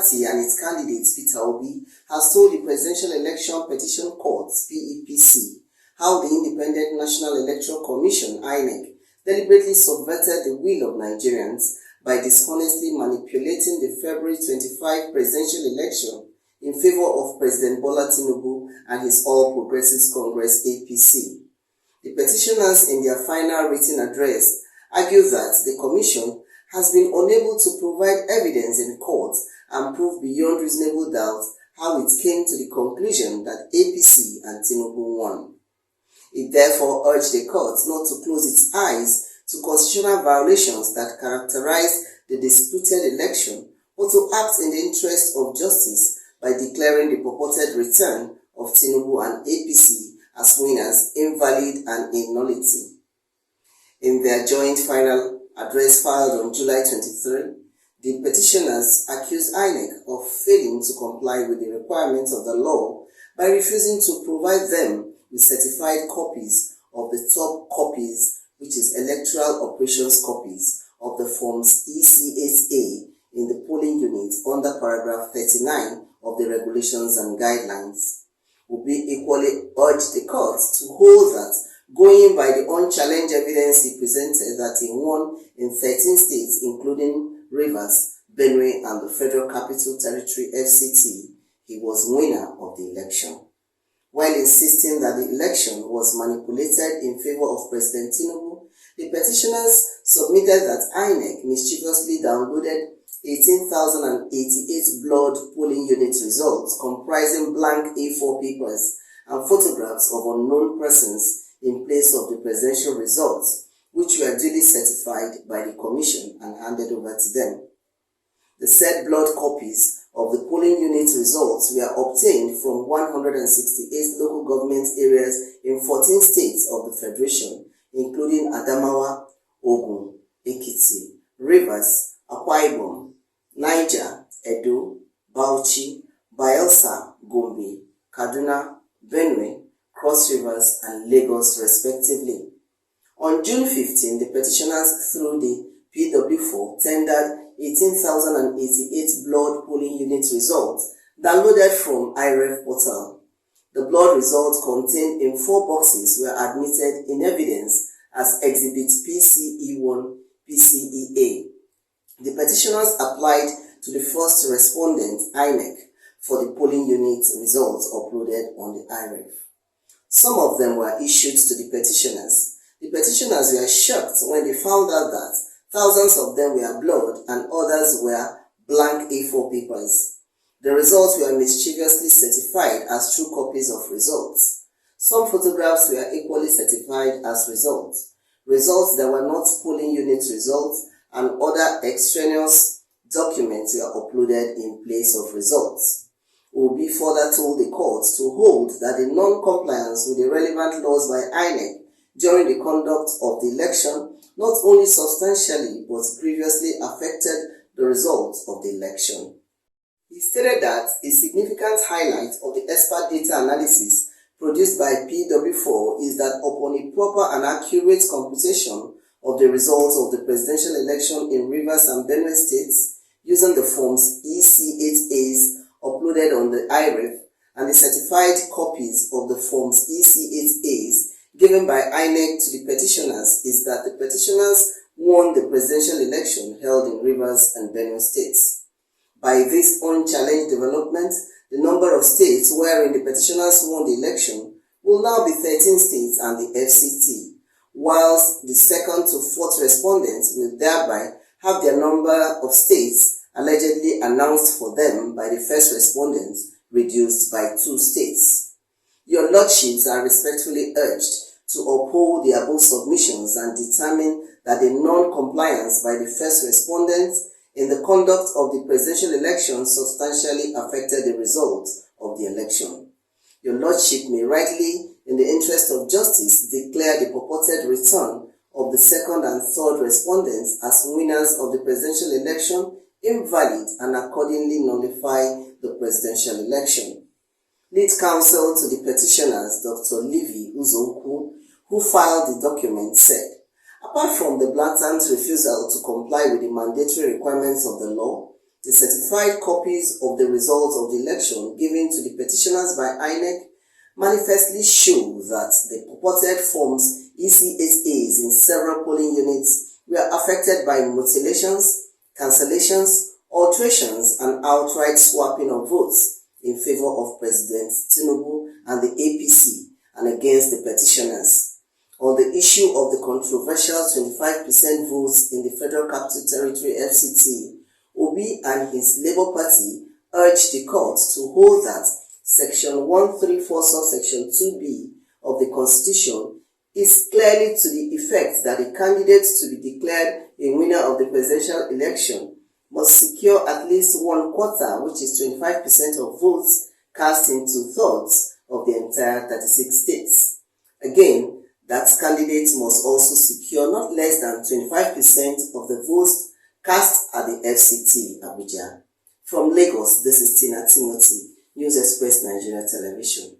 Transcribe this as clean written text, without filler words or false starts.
party and its candidate Peter Obi has told the Presidential Election Petition Court (PEPC) how the Independent National Electoral Commission (INEC) deliberately subverted the will of Nigerians by dishonestly manipulating the February 25 presidential election in favor of President Bola Tinubu and his All Progressives Congress (APC). The petitioners, in their final written address, argue that the Commission has been unable to provide evidence in court and prove beyond reasonable doubt how it came to the conclusion that APC and Tinubu won. It therefore urged the court not to close its eyes to constitutional violations that characterized the disputed election, but to act in the interest of justice by declaring the purported return of Tinubu and APC as winners invalid and in nullity. In their joint final address filed on July 23, the petitioners accused INEC of failing to comply with the requirements of the law by refusing to provide them with certified copies of the top copies, which is electoral operations copies, of the forms EC8A in the polling unit under paragraph 39 of the regulations and guidelines. Obi equally urged the court to hold that, going by the unchallenged evidence he presented, that he won in 13 states including Rivers, Benue and the Federal Capital Territory FCT, he was winner of the election. While insisting that the election was manipulated in favor of President Tinubu, the petitioners submitted that INEC mischievously downloaded 18,088 blood polling unit results comprising blank A4 papers and photographs of unknown persons in place of the presidential results, which were duly certified by the Commission and handed over to them. The said blood copies of the polling unit results were obtained from 168 local government areas in 14 states of the Federation, including Adamawa, Ogun, Ekiti, Rivers, Akwa Ibom, Niger, Edo, Bauchi, Bayelsa, Gombe, Kaduna, Benue, Cross Rivers, and Lagos, respectively. On June 15, the petitioners, through the PW4, tendered 18,088 blood polling unit results downloaded from IREF portal. The blood results contained in 4 boxes were admitted in evidence as Exhibit PCE1, PCEA. The petitioners applied to the first respondent, INEC, for the polling unit results uploaded on the IREF. Some of them were issued to the petitioners. The petitioners were shocked when they found out that thousands of them were blood and others were blank A4 papers. The results were mischievously certified as true copies of results. Some photographs were equally certified as results. Results that were not polling unit results and other extraneous documents were uploaded in place of results. Obi further told the court to hold that the non-compliance with the relevant laws by INEC during the conduct of the election not only substantially but grievously affected the results of the election. He stated that a significant highlight of the expert data analysis produced by PW4 is that upon a proper and accurate computation of the results of the presidential election in Rivers and Benue states using the forms EC8As uploaded on the IREF and the certified copies of the forms EC8As given by INEC to the petitioners, is that the petitioners won the presidential election held in Rivers and Benue states. By this unchallenged development, the number of states wherein the petitioners won the election will now be 13 states and the FCT, whilst the second to fourth respondents will thereby have their number of states allegedly announced for them by the first respondents reduced by 2 states. Your lordships are respectfully urged to uphold the above submissions and determine that the non-compliance by the first respondents in the conduct of the presidential election substantially affected the results of the election. Your lordship may rightly, in the interest of justice, declare the purported return of the second and third respondents as winners of the presidential election invalid and accordingly nullify the presidential election. Lead counsel to the petitioners, Dr. Livy Uzokwu, who filed the document, said, apart from the blatant refusal to comply with the mandatory requirements of the law, The certified copies of the results of the election given to the petitioners by INEC manifestly show that the purported forms ECHAs in several polling units were affected by mutilations, cancellations, alterations, and outright swapping of votes in favor of President Tinubu and the APC and against the petitioners. On the issue of the controversial 25% votes in the Federal Capital Territory FCT, Obi and his Labour Party urged the court to hold that Section 134 subsection 2b of the Constitution is clearly to the effect that a candidate to be declared a winner of the presidential election must secure at least 1/4, which is 25% of votes cast in 2/3 of the entire 36 states. Again, that candidate must also secure not less than 25% of the votes cast at the FCT Abuja. From Lagos, this is Tina Timothy, News Express Nigeria Television.